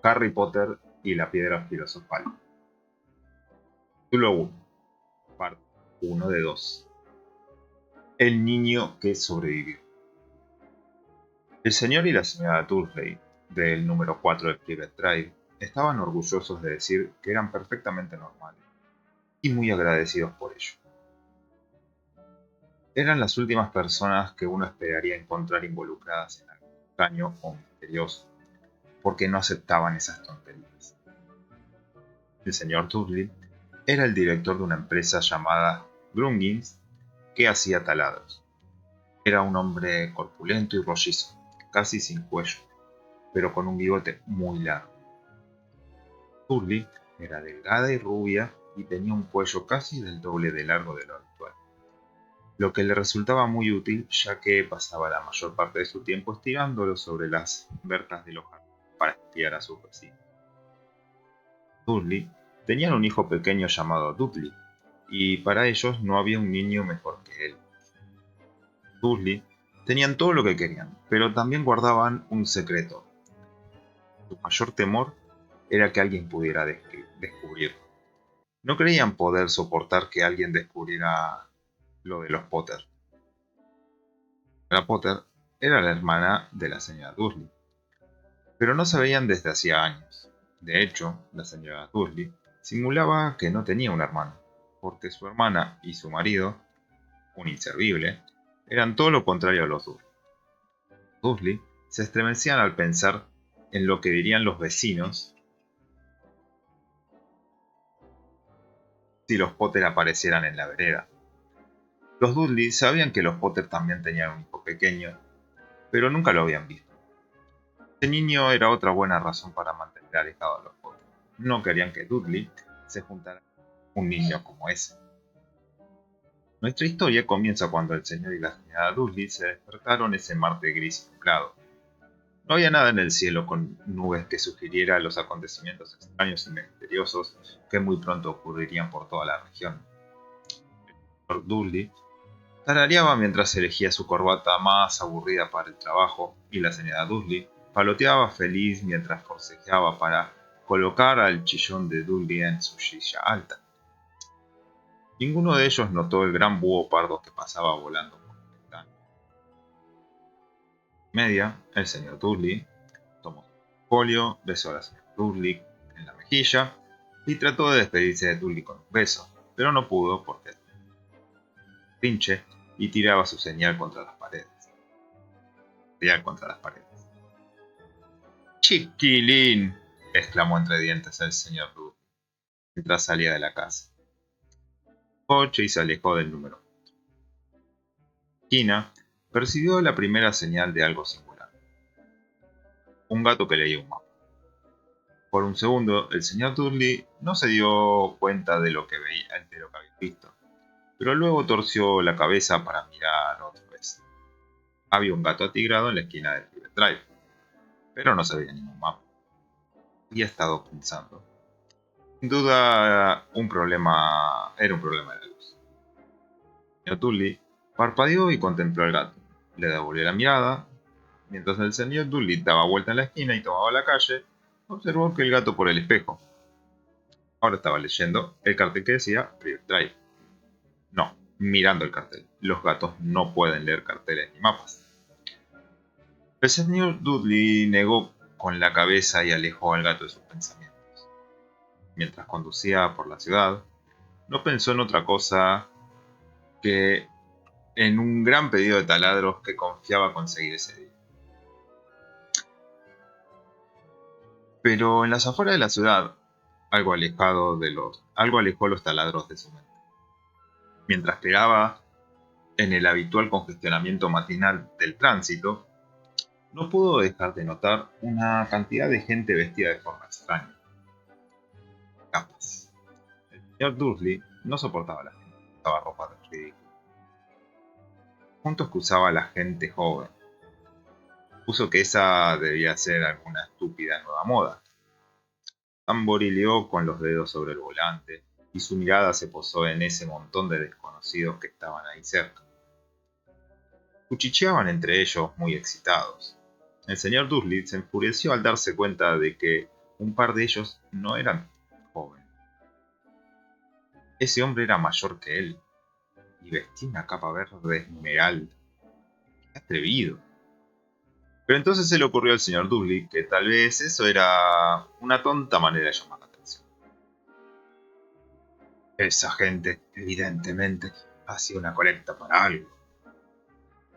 Harry Potter y la Piedra Filosofal. Título 1. Parte 1 de 2. El niño que sobrevivió. El señor y la señora Dursley, del número 4 de Private Drive, estaban orgullosos de decir que eran perfectamente normales y muy agradecidos por ello. Eran las últimas personas que uno esperaría encontrar involucradas en algo extraño o misterioso, porque no aceptaban esas tonterías. El señor Dursley era el director de una empresa llamada Grungins que hacía taladros. Era un hombre corpulento y rollizo, casi sin cuello, pero con un bigote muy largo. Dursley era delgada y rubia y tenía un cuello casi del doble de largo de lo habitual, lo que le resultaba muy útil ya que pasaba la mayor parte de su tiempo estirándolo sobre las verjas de los jardines para espiar a sus vecinos. Dursley tenían un hijo pequeño llamado Dudley, y para ellos no había un niño mejor que él. Dursley tenían todo lo que querían, pero también guardaban un secreto. Su mayor temor era que alguien pudiera descubrirlo. No creían poder soportar que alguien descubriera lo de los Potter. La Potter era la hermana de la señora Dursley, pero no se veían desde hacía años. De hecho, la señora Dursley simulaba que no tenía un hermano, porque su hermana y su marido, un inservible, eran todo lo contrario a los Dursley. Dursley se estremecían al pensar en lo que dirían los vecinos si los Potter aparecieran en la vereda. Los Dudley sabían que los Potter también tenían un hijo pequeño, pero nunca lo habían visto. Ese niño era otra buena razón para mantener alejados a los Potter. No querían que Dudley se juntara con un niño como ese. Nuestra historia comienza cuando el señor y la señora Dudley se despertaron ese martes gris y nublado. No había nada en el cielo con nubes que sugiriera los acontecimientos extraños y misteriosos que muy pronto ocurrirían por toda la región. El señor Dudley tarareaba mientras elegía su corbata más aburrida para el trabajo, y la señora Dudley paloteaba feliz mientras forcejeaba para colocar al chillón de Dudley en su silla alta. Ninguno de ellos notó el gran búho pardo que pasaba volando por la ventana. Media, el señor Dudley tomó su folio, besó a la señora Dudley en la mejilla y trató de despedirse de Dudley con un beso, pero no pudo porque pinche y tiraba su señal contra las paredes. ¡Chiquilín!, exclamó entre dientes el señor Dudley mientras salía de la casa. Coche y se alejó del número. Esquina percibió la primera señal de algo singular. Un gato que leía un mapa. Por un segundo, el señor Dudley no se dio cuenta de lo que había visto, pero luego torció la cabeza para mirar otra vez. Había un gato atigrado en la esquina del River Drive, pero no se veía ningún mapa. Había estado pensando. Sin duda, era un problema de la luz. El señor Dudley parpadeó y contempló al gato. Le devolvió la mirada. Mientras el señor Dudley daba vuelta en la esquina y tomaba la calle, observó que el gato por el espejo. Ahora estaba leyendo el cartel que decía Private Drive. No, mirando el cartel. Los gatos no pueden leer carteles ni mapas. El señor Dudley negó con la cabeza y alejó al gato de sus pensamientos. Mientras conducía por la ciudad, no pensó en otra cosa que en un gran pedido de taladros que confiaba conseguir ese día. Pero en las afueras de la ciudad, algo alejó los taladros de su mente. Mientras esperaba en el habitual congestionamiento matinal del tránsito, no pudo dejar de notar una cantidad de gente vestida de forma extraña. Capas. El señor Dursley no soportaba a la gente que usaba ropa de ridícula. Juntos que usaba a la gente joven. Puso que esa debía ser alguna estúpida nueva moda. Tamborileó con los dedos sobre el volante y su mirada se posó en ese montón de desconocidos que estaban ahí cerca. Cuchicheaban entre ellos muy excitados. El señor Dursley se enfureció al darse cuenta de que un par de ellos no eran jóvenes. Ese hombre era mayor que él y vestía una capa verde esmeralda. ¡Qué atrevido! Pero entonces se le ocurrió al señor Dudley que tal vez eso era una tonta manera de llamar la atención. Esa gente, evidentemente, hacía una colecta para algo.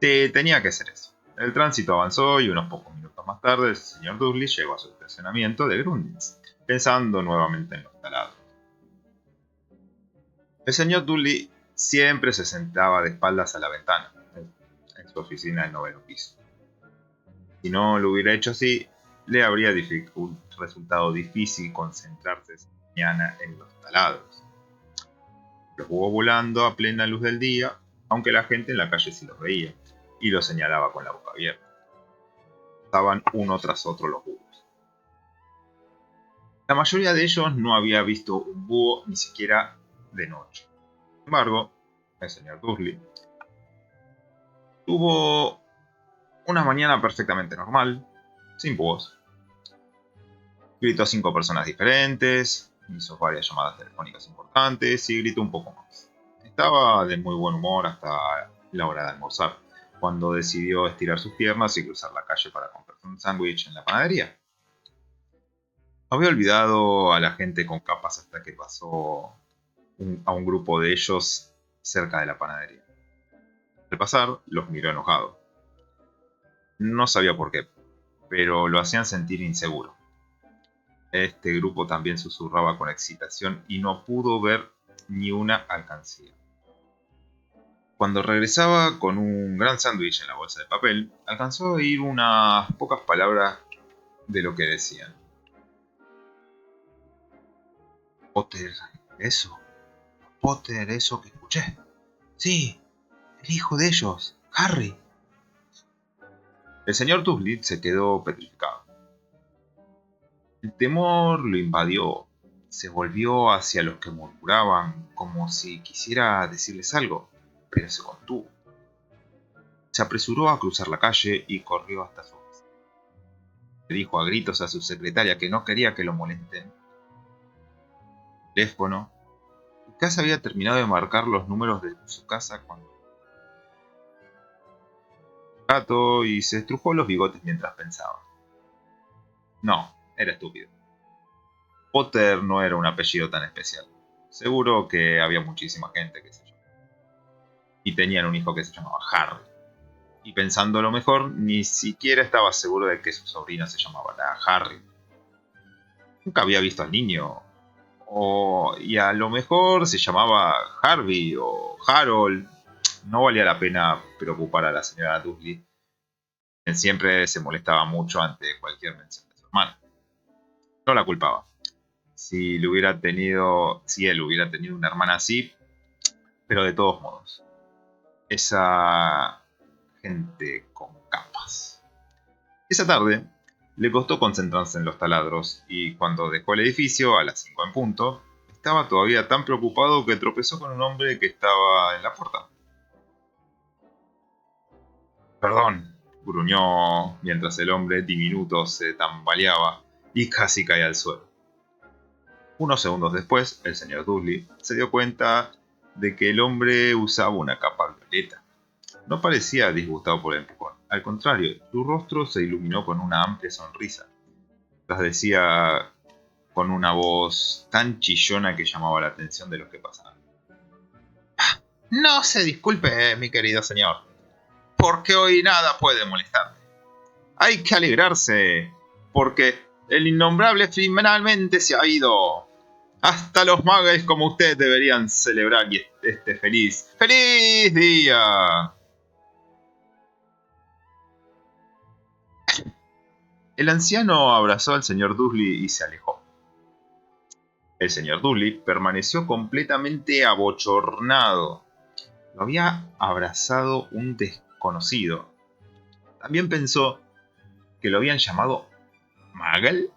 Sí, tenía que ser eso. El tránsito avanzó y unos pocos minutos más tarde el señor Dudley llegó a su estacionamiento de Grundins, pensando nuevamente en los taladros. El señor Dudley siempre se sentaba de espaldas a la ventana, en su oficina del noveno piso. Si no lo hubiera hecho así, le habría resultado difícil concentrarse esa mañana en los taladros. Los hubo volando a plena luz del día, aunque la gente en la calle sí los veía, y los señalaba con la boca abierta. Estaban uno tras otro los búhos. La mayoría de ellos no había visto un búho ni siquiera de noche. Sin embargo, el señor Dudley tuvo una mañana perfectamente normal, sin búhos. Gritó a 5 personas diferentes, hizo varias llamadas telefónicas importantes y gritó un poco más. Estaba de muy buen humor hasta la hora de almorzar, cuando decidió estirar sus piernas y cruzar la calle para comprarse un sándwich en la panadería. Había olvidado a la gente con capas hasta que pasó a un grupo de ellos cerca de la panadería. Al pasar, los miró enojado. No sabía por qué, pero lo hacían sentir inseguro. Este grupo también susurraba con excitación y no pudo ver ni una alcancía. Cuando regresaba con un gran sándwich en la bolsa de papel, alcanzó a oír unas pocas palabras de lo que decían. Potter, eso. Potter, eso que escuché. Sí, el hijo de ellos, Harry. El señor Dudley se quedó petrificado. El temor lo invadió. Se volvió hacia los que murmuraban como si quisiera decirles algo, pero se contuvo. Se apresuró a cruzar la calle y corrió hasta su oficina. Le dijo a gritos a su secretaria que no quería que lo molesten. El teléfono. Casi había terminado de marcar los números de su casa cuando gato y se estrujó los bigotes mientras pensaba. No, era estúpido. Potter no era un apellido tan especial. Seguro que había muchísima gente que se llamaba. Y tenían un hijo que se llamaba Harry. Y pensando lo mejor, ni siquiera estaba seguro de que su sobrina se llamaba Harry. Nunca había visto al niño. Y a lo mejor se llamaba Harvey o Harold. No valía la pena preocupar a la señora Dudley, quien siempre se molestaba mucho ante cualquier mención de su hermano. No la culpaba. Si él hubiera tenido una hermana así, pero de todos modos, esa gente con capas. Esa tarde le costó concentrarse en los taladros y cuando dejó el edificio a las 5 en punto, estaba todavía tan preocupado que tropezó con un hombre que estaba en la puerta. Perdón, gruñó mientras el hombre diminuto se tambaleaba y casi caía al suelo. Unos segundos después, el señor Dudley se dio cuenta de que el hombre usaba una capa violeta. No parecía disgustado por el empujón. Al contrario, su rostro se iluminó con una amplia sonrisa. Tras decía con una voz tan chillona que llamaba la atención de los que pasaban. No se disculpe, mi querido señor, porque hoy nada puede molestarme. Hay que alegrarse, porque el innombrable finalmente se ha ido. Hasta los muggles como usted deberían celebrar este feliz día. El anciano abrazó al señor Dudley y se alejó. El señor Dudley permaneció completamente abochornado. Lo había abrazado un desconocido. También pensó que lo habían llamado Muggle.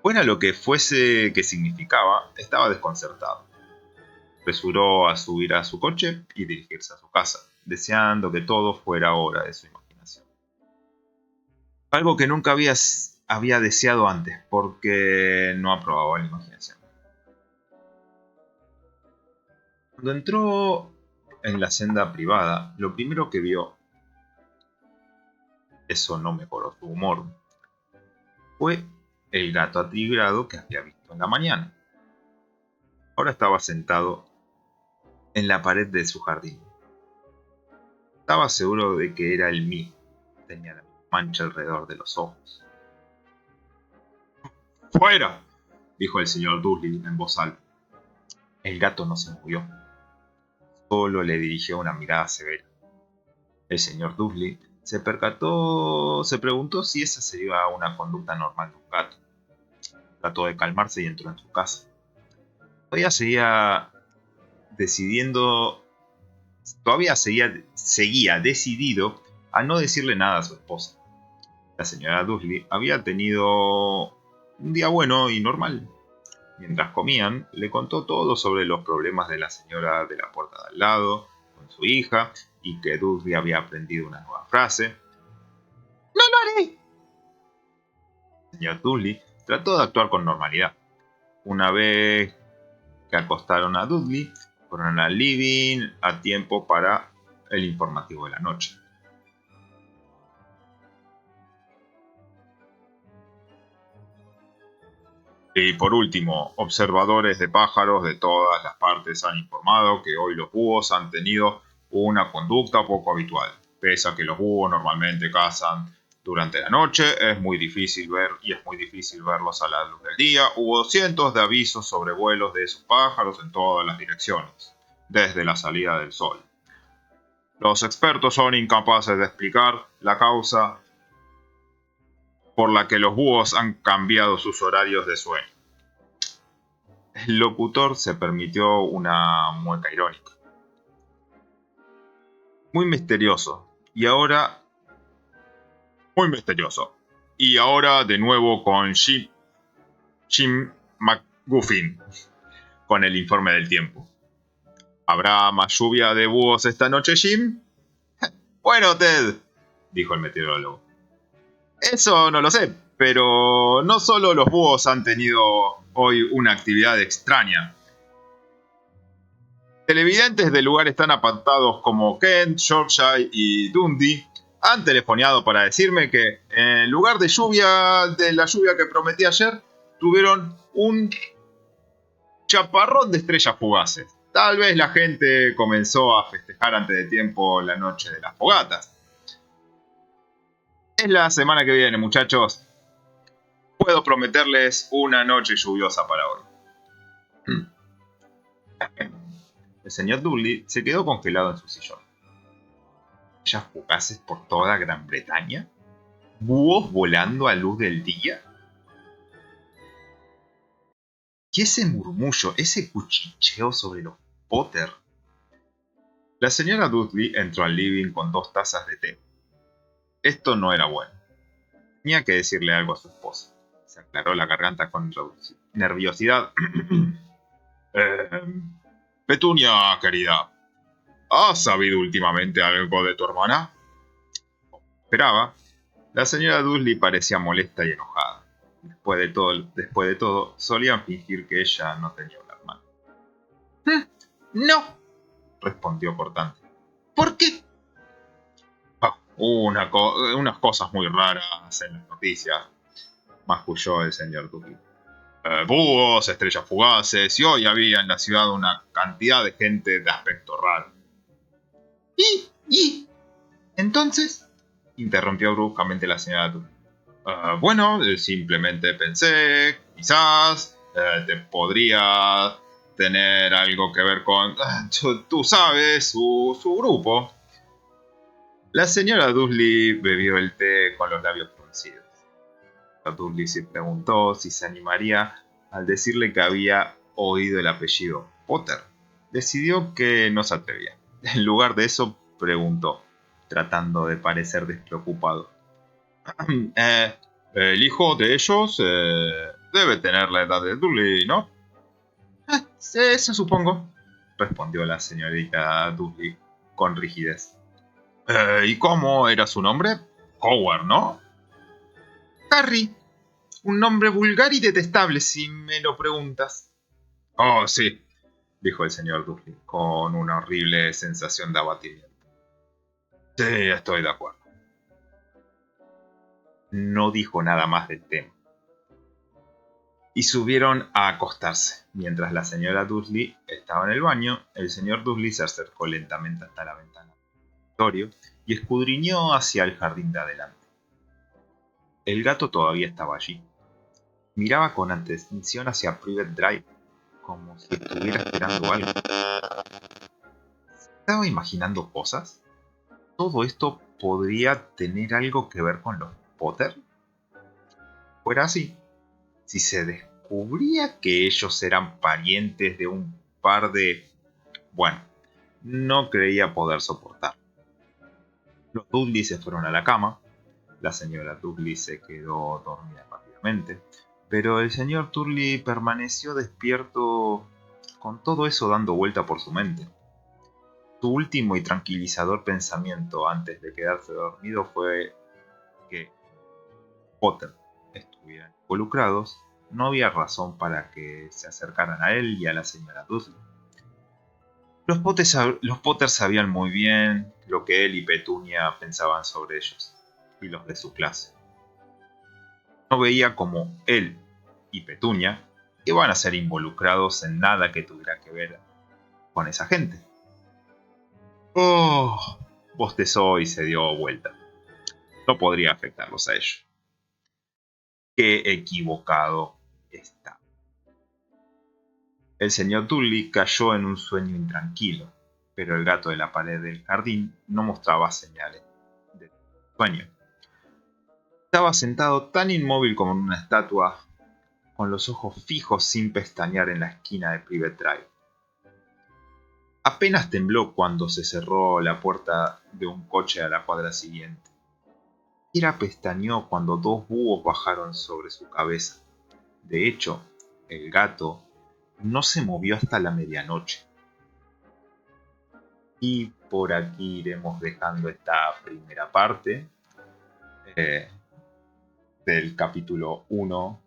Fuera lo que fuese que significaba, estaba desconcertado. Apresuró a subir a su coche y dirigirse a su casa, deseando que todo fuera obra de su imaginación. Algo que nunca había había deseado antes, porque no aprobaba la imaginación. Cuando entró en la senda privada, lo primero que vio, eso no mejoró su humor, fue el gato atigrado que había visto en la mañana. Ahora estaba sentado en la pared de su jardín. Estaba seguro de que era el mismo. Tenía la mancha alrededor de los ojos. ¡Fuera!, dijo el señor Dursley en voz alta. El gato no se movió. Solo le dirigió una mirada severa. El señor Dursley se preguntó si esa sería una conducta normal de un gato. Trató de calmarse y entró en su casa. Todavía seguía decidido a no decirle nada a su esposa. La señora Dursley había tenido un día bueno y normal. Mientras comían, le contó todo sobre los problemas de la señora de la puerta de al lado, con su hija, y que Dursley había aprendido una nueva frase. ¡No lo haré! El señor Dursley trató de actuar con normalidad. Una vez que acostaron a Dudley, fueron al living a tiempo para el informativo de la noche. Y por último, observadores de pájaros de todas las partes han informado que hoy los búhos han tenido una conducta poco habitual. Pese a que los búhos normalmente cazan durante la noche, es muy difícil verlos a la luz del día. Hubo cientos de avisos sobre vuelos de esos pájaros en todas las direcciones, desde la salida del sol. Los expertos son incapaces de explicar la causa por la que los búhos han cambiado sus horarios de sueño. El locutor se permitió una mueca irónica. Muy misterioso. Muy misterioso. Y ahora de nuevo con Jim McGuffin, con el informe del tiempo. ¿Habrá más lluvia de búhos esta noche, Jim? Bueno, Ted, dijo el meteorólogo. Eso no lo sé, pero no solo los búhos han tenido hoy una actividad extraña. Televidentes de lugares tan apartados como Kent, Yorkshire y Dundee han telefoneado para decirme que en lugar de la lluvia que prometí ayer, tuvieron un chaparrón de estrellas fugaces. Tal vez la gente comenzó a festejar antes de tiempo la noche de las fogatas. Es la semana que viene, muchachos. Puedo prometerles una noche lluviosa para hoy. El señor Dudley se quedó congelado en su sillón. ¿Estrellas fugaces por toda Gran Bretaña? ¿Búhos volando a luz del día? ¿Y ese murmullo, ese cuchicheo sobre los Potter? La señora Dudley entró al living con 2 tazas de té. Esto no era bueno. Tenía que decirle algo a su esposa. Se aclaró la garganta con nerviosidad. Petunia, querida, ¿has sabido últimamente algo de tu hermana? Esperaba. La señora Dudley parecía molesta y enojada. Después de todo, solían fingir que ella no tenía una hermana. No, respondió cortante. ¿Por qué? Unas cosas muy raras en las noticias, masculló el señor Dudley. Búhos, estrellas fugaces, y hoy había en la ciudad una cantidad de gente de aspecto raro. ¿Y? ¿Entonces? Interrumpió bruscamente la señora Dudley. Bueno, simplemente pensé, quizás, te podría tener algo que ver con, tú sabes, su grupo. La señora Dudley bebió el té con los labios fruncidos. Dudley se preguntó si se animaría al decirle que había oído el apellido Potter. Decidió que no se atrevía. En lugar de eso, preguntó, tratando de parecer despreocupado. El hijo de ellos debe tener la edad de Dudley, ¿no? Eso supongo, respondió la señorita Dudley con rigidez. ¿Y cómo era su nombre? Howard, ¿no? Harry, un nombre vulgar y detestable, si me lo preguntas. Oh, sí, dijo el señor Dursley, con una horrible sensación de abatimiento. Sí, estoy de acuerdo. No dijo nada más del tema. Y subieron a acostarse. Mientras la señora Dursley estaba en el baño, el señor Dursley se acercó lentamente hasta la ventana del dormitorio y escudriñó hacia el jardín de adelante. El gato todavía estaba allí. Miraba con atención hacia Private Drive, como si estuviera esperando algo. ¿Estaba imaginando cosas? ¿Todo esto podría tener algo que ver con los Potter? Fuera así, si se descubría que ellos eran parientes de un par de... Bueno, no creía poder soportar. Los Dudley se fueron a la cama, la señora Dudley se quedó dormida rápidamente, pero el señor Turley permaneció despierto con todo eso dando vuelta por su mente. Su último y tranquilizador pensamiento antes de quedarse dormido fue que Potter estuvieran involucrados, no había razón para que se acercaran a él y a la señora Dudley. Los Potter sabían muy bien lo que él y Petunia pensaban sobre ellos y los de su clase. No veía como él y Petunia iban a ser involucrados en nada que tuviera que ver con esa gente. Oh, bostezó y se dio vuelta. No podría afectarlos a ellos. Qué equivocado está. El señor Dudley cayó en un sueño intranquilo, pero el gato de la pared del jardín no mostraba señales de sueño. Estaba sentado tan inmóvil como en una estatua, con los ojos fijos sin pestañear en la esquina de Private Drive. Apenas tembló cuando se cerró la puerta de un coche a la cuadra siguiente. Era pestañeó cuando dos búhos bajaron sobre su cabeza. De hecho, el gato no se movió hasta la medianoche. Y por aquí iremos dejando esta primera parte eh, del capítulo 1.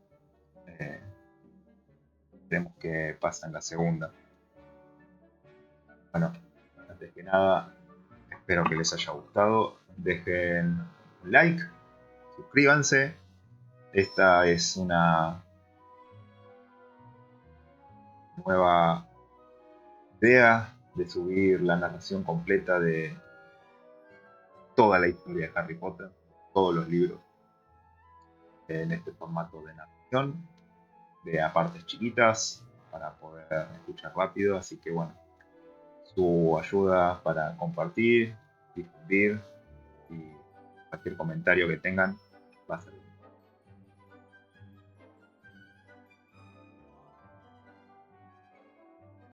Veremos qué pasa en la segunda. Bueno, antes que nada, espero que les haya gustado. Dejen un like, suscríbanse. Esta es una nueva idea de subir la narración completa de toda la historia de Harry Potter, todos los libros, en este formato de narración, de a partes chiquitas, para poder escuchar rápido. Así que bueno, su ayuda para compartir, difundir y cualquier comentario que tengan va a ser